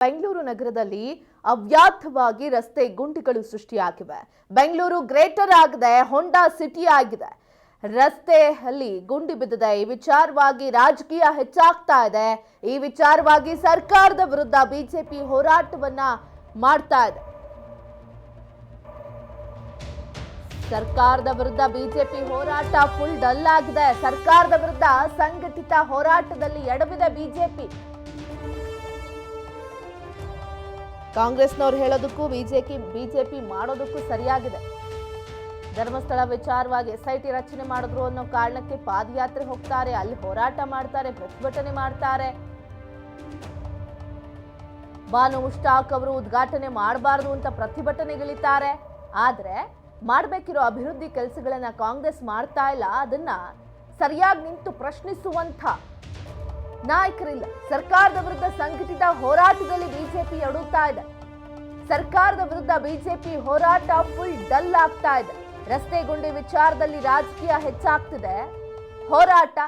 ಬೆಂಗಳೂರು ನಗರದಲ್ಲಿ ಅವ್ಯಾರ್ಥವಾಗಿ ರಸ್ತೆ ಗುಂಡಿಗಳು ಸೃಷ್ಟಿಯಾಗಿವೆ. ಬೆಂಗಳೂರು ಗ್ರೇಟರ್ ಆಗದೆ ಹೊಂಡಾ ಸಿಟಿ ಆಗಿದೆ. ರಸ್ತೆಯಲ್ಲಿ ಗುಂಡಿ ಬಿದ್ದಿದೆ. ಈ ವಿಚಾರವಾಗಿ ರಾಜಕೀಯ ಹೆಚ್ಚಾಗ್ತಾ ಇದೆ. ಈ ವಿಚಾರವಾಗಿ ಸರ್ಕಾರದ ವಿರುದ್ಧ ಬಿಜೆಪಿ ಹೋರಾಟವನ್ನ ಮಾಡ್ತಾ ಇದೆ. ಸರ್ಕಾರದ ವಿರುದ್ಧ ಬಿಜೆಪಿ ಹೋರಾಟ ಫುಲ್ ಡಲ್ ಆಗಿದೆ. ಸರ್ಕಾರದ ವಿರುದ್ಧ ಸಂಘಟಿತ ಹೋರಾಟದಲ್ಲಿ ಎಡವಿದೆ ಬಿಜೆಪಿ. ಕಾಂಗ್ರೆಸ್ನವ್ರು ಹೇಳೋದಕ್ಕೂ ಬಿಜೆಪಿ ಮಾಡೋದಕ್ಕೂ ಸರಿಯಾಗಿದೆ. ಧರ್ಮಸ್ಥಳ ವಿಚಾರವಾಗಿ SIT ರಚನೆ ಮಾಡಿದ್ರು ಅನ್ನೋ ಕಾರಣಕ್ಕೆ ಪಾದಯಾತ್ರೆ ಹೋಗ್ತಾರೆ, ಅಲ್ಲಿ ಹೋರಾಟ ಮಾಡ್ತಾರೆ, ಪ್ರತಿಭಟನೆ ಮಾಡ್ತಾರೆ. ಬಾನು ಮುಷ್ತಾಕ್ ಅವರು ಉದ್ಘಾಟನೆ ಮಾಡಬಾರದು ಅಂತ ಪ್ರತಿಭಟನೆಗಿಳಿತಾರೆ. ಆದ್ರೆ ಮಾಡಬೇಕಿರೋ ಅಭಿವೃದ್ಧಿ ಕೆಲಸಗಳನ್ನ ಕಾಂಗ್ರೆಸ್ ಮಾಡ್ತಾ ಇಲ್ಲ. ಅದನ್ನ ಸರಿಯಾಗಿ ನಿಂತು ಪ್ರಶ್ನಿಸುವಂತ ನಾಯಕರಿಲ್ಲ. ಸರ್ಕಾರದ ವಿರುದ್ಧ ಸಂಘಟಿತ ಹೋರಾಟದಲ್ಲಿ ಬಿಜೆಪಿ ಎಡುತ್ತಾ ಇದೆ. ಸರ್ಕಾರದ ವಿರುದ್ಧ ಬಿಜೆಪಿ ಹೋರಾಟ ಫುಲ್ ಡಲ್ ಆಗ್ತಾ ಇದೆ. ರಸ್ತೆ ಗುಂಡಿ ವಿಚಾರದಲ್ಲಿ ರಾಜಕೀಯ ಹೆಚ್ಚಾಗ್ತಿದೆ. ಹೋರಾಟ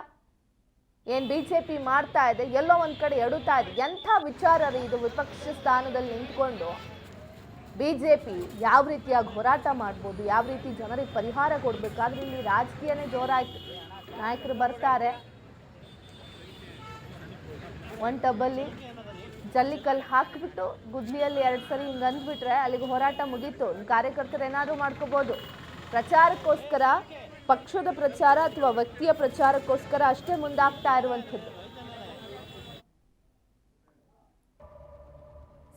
ಏನ್ ಬಿಜೆಪಿ ಮಾಡ್ತಾ ಇದೆ, ಎಲ್ಲೋ ಒಂದ್ ಕಡೆ ಎಡುತ್ತಾ ಇದೆ. ಎಂಥ ವಿಚಾರ ಇದು? ವಿಪಕ್ಷ ಸ್ಥಾನದಲ್ಲಿ ನಿಂತ್ಕೊಂಡು ಬಿಜೆಪಿ ಯಾವ ರೀತಿಯಾಗಿ ಹೋರಾಟ ಮಾಡ್ಬೋದು, ಯಾವ ರೀತಿ ಜನರಿಗೆ ಪರಿಹಾರ ಕೊಡ್ಬೇಕಾದ್ರೆ ಇಲ್ಲಿ ರಾಜಕೀಯನೇ ಜೋರಾಯ್ತು. ನಾಯಕರು ಬರ್ತಾರೆ, ಒಂದು ಟಬ್ಬಲ್ಲಿ ಜಲ್ಲಿಕಲ್ಲು ಹಾಕಿಬಿಟ್ಟು ಗುದ್ಲಿಯಲ್ಲಿ 2 ಸರಿ ಹಿಂಗೆ ಅಂದ್ಬಿಟ್ರೆ ಅಲ್ಲಿಗೆ ಹೋರಾಟ ಮುಗೀತು. ಕಾರ್ಯಕರ್ತರು ಏನಾದರೂ ಮಾಡ್ಕೋಬೋದು. ಪ್ರಚಾರಕ್ಕೋಸ್ಕರ, ಪಕ್ಷದ ಪ್ರಚಾರ ಅಥವಾ ವ್ಯಕ್ತಿಯ ಪ್ರಚಾರಕ್ಕೋಸ್ಕರ ಅಷ್ಟೇ ಮುಂದಾಗ್ತಾ ಇರುವಂಥದ್ದು.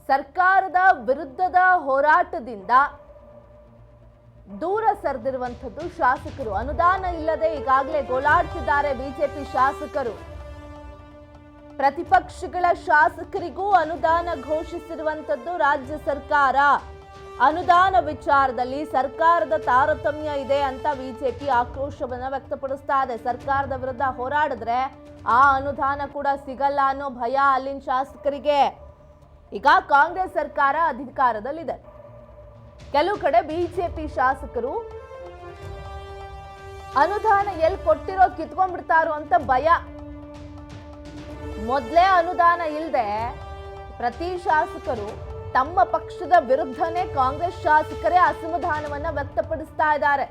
ಸರ್ಕಾರದ ವಿರುದ್ಧದ ಹೋರಾಟದಿಂದ ದೂರ ಸರಿದಿರುವಂಥದ್ದು ಶಾಸಕರು. ಅನುದಾನ ಇಲ್ಲದೆ ಈಗಾಗಲೇ ಗೋಳಾಡ್ತಿದ್ದಾರೆ ಬಿಜೆಪಿ ಶಾಸಕರು. ಪ್ರತಿಪಕ್ಷಗಳ ಶಾಸಕರಿಗೂ ಅನುದಾನ ಘೋಷಿಸಿರುವಂಥದ್ದು ರಾಜ್ಯ ಸರ್ಕಾರ. ಅನುದಾನ ವಿಚಾರದಲ್ಲಿ ಸರ್ಕಾರದ ತಾರತಮ್ಯ ಇದೆ ಅಂತ ಬಿಜೆಪಿ ಆಕ್ರೋಶವನ್ನ ವ್ಯಕ್ತಪಡಿಸ್ತಾ ಇದೆ. ಸರ್ಕಾರದ ವಿರುದ್ಧ ಹೋರಾಡಿದ್ರೆ ಆ ಅನುದಾನ ಕೂಡ ಸಿಗಲ್ಲ ಅನ್ನೋ ಭಯ ಅಲ್ಲಿನ ಶಾಸಕರಿಗೆ. ಈಗ ಕಾಂಗ್ರೆಸ್ ಸರ್ಕಾರ ಅಧಿಕಾರದಲ್ಲಿದೆ. ಕೆಲವು ಕಡೆ ಬಿಜೆಪಿ ಶಾಸಕರು ಅನುದಾನ ಎಲ್ಲಿ ಕೊಟ್ಟಿರೋ ಕಿತ್ಕೊಂಡ್ಬಿಡ್ತಾರೋ ಅಂತ ಭಯ. ಮೊದಲೇ ಅನುದಾನ ಇಲ್ಲದೆ ಪ್ರತಿ ಶಾಸಕರು ತಮ್ಮ ಪಕ್ಷದ ವಿರುದ್ಧನೇ ಕಾಂಗ್ರೆಸ್ ಶಾಸಕರೇ ಅಸಮಾಧಾನವನ್ನ ವ್ಯಕ್ತಪಡಿಸ್ತಾ ಇದ್ದಾರೆ.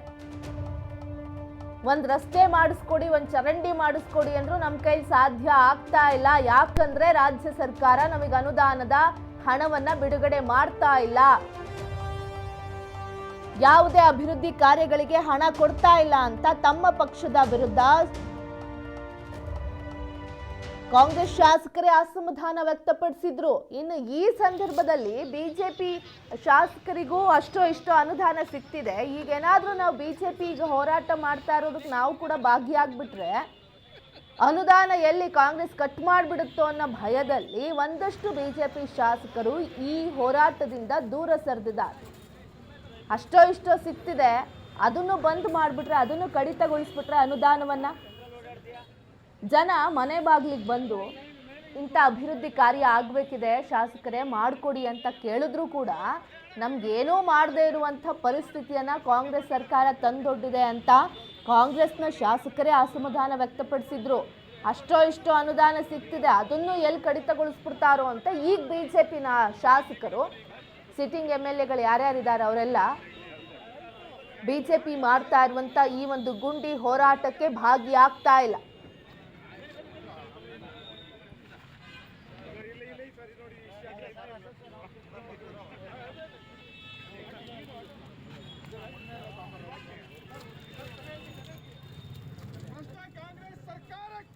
ಒಂದ್ ರಸ್ತೆ ಮಾಡಿಸ್ಕೊಡಿ, ಒಂದ್ ಚರಂಡಿ ಮಾಡಿಸ್ಕೊಡಿ ಅಂದ್ರೂ ನಮ್ಮ ಕೈಲಿ ಸಾಧ್ಯ ಆಗ್ತಾ ಇಲ್ಲ. ಯಾಕಂದ್ರೆ ರಾಜ್ಯ ಸರ್ಕಾರ ನಮಗೆ ಅನುದಾನದ ಹಣವನ್ನ ಬಿಡುಗಡೆ ಮಾಡ್ತಾ ಇಲ್ಲ, ಯಾವುದೇ ಅಭಿವೃದ್ಧಿ ಕಾರ್ಯಗಳಿಗೆ ಹಣ ಕೊಡ್ತಾ ಇಲ್ಲ ಅಂತ ತಮ್ಮ ಪಕ್ಷದ ವಿರುದ್ಧ ಕಾಂಗ್ರೆಸ್ ಶಾಸಕರೇ ಅಸಮಾಧಾನ ವ್ಯಕ್ತಪಡಿಸಿದ್ರು. ಇನ್ನು ಈ ಸಂದರ್ಭದಲ್ಲಿ ಬಿಜೆಪಿ ಶಾಸಕರಿಗೂ ಅಷ್ಟೋ ಇಷ್ಟೋ ಅನುದಾನ ಸಿಗ್ತಿದೆ. ಈಗೇನಾದ್ರೂ ನಾವು ಬಿಜೆಪಿ ಈಗ ಹೋರಾಟ ಮಾಡ್ತಾ ಇರೋದಕ್ಕೆ ನಾವು ಕೂಡ ಭಾಗಿಯಾಗ್ಬಿಟ್ರೆ ಅನುದಾನ ಎಲ್ಲಿ ಕಾಂಗ್ರೆಸ್ ಕಟ್ ಮಾಡಿಬಿಡುತ್ತೋ ಅನ್ನೋ ಭಯದಲ್ಲಿ ಒಂದಷ್ಟು ಬಿಜೆಪಿ ಶಾಸಕರು ಈ ಹೋರಾಟದಿಂದ ದೂರ ಸರಿದಿದ್ದಾರೆ. ಅಷ್ಟೋ ಇಷ್ಟೋ ಸಿಗ್ತಿದೆ, ಅದನ್ನು ಬಂದ್ ಮಾಡಿಬಿಟ್ರೆ, ಅದನ್ನು ಕಡಿತಗೊಳಿಸ್ಬಿಟ್ರೆ ಅನುದಾನವನ್ನ ಜನ ಮನೆ ಬಾಗಿಲಿಗೆ ಬಂದು ಇಂಥ ಅಭಿವೃದ್ಧಿ ಕಾರ್ಯ ಆಗಬೇಕಿದೆ ಶಾಸಕರೇ ಮಾಡಿಕೊಡಿ ಅಂತ ಕೇಳಿದ್ರು ಕೂಡ ನಮ್ಗೇನೂ ಮಾಡದೇ ಇರುವಂಥ ಪರಿಸ್ಥಿತಿಯನ್ನು ಕಾಂಗ್ರೆಸ್ ಸರ್ಕಾರ ತಂದೊಡ್ಡಿದೆ ಅಂತ ಕಾಂಗ್ರೆಸ್ನ ಶಾಸಕರೇ ಅಸಮಾಧಾನ ವ್ಯಕ್ತಪಡಿಸಿದ್ರು. ಅಷ್ಟೋ ಇಷ್ಟೋ ಅನುದಾನ ಸಿಗ್ತಿದೆ, ಅದನ್ನು ಎಲ್ಲಿ ಕಡಿತಗೊಳಿಸ್ಬಿಡ್ತಾರೋ ಅಂತ ಈಗ ಬಿಜೆಪಿನ ಶಾಸಕರು, ಸಿಟ್ಟಿಂಗ್ MLAಗಳು ಯಾರ್ಯಾರಿದ್ದಾರೆ ಅವರೆಲ್ಲ ಬಿಜೆಪಿ ಮಾಡ್ತಾ ಇರುವಂಥ ಈ ಒಂದು ಗುಂಡಿ ಹೋರಾಟಕ್ಕೆ ಭಾಗಿಯಾಗ್ತಾ ಇಲ್ಲ. ಕಾಂಗ್ರೆಸ್ ಸರ್ಕಾರಕ್ಕೆ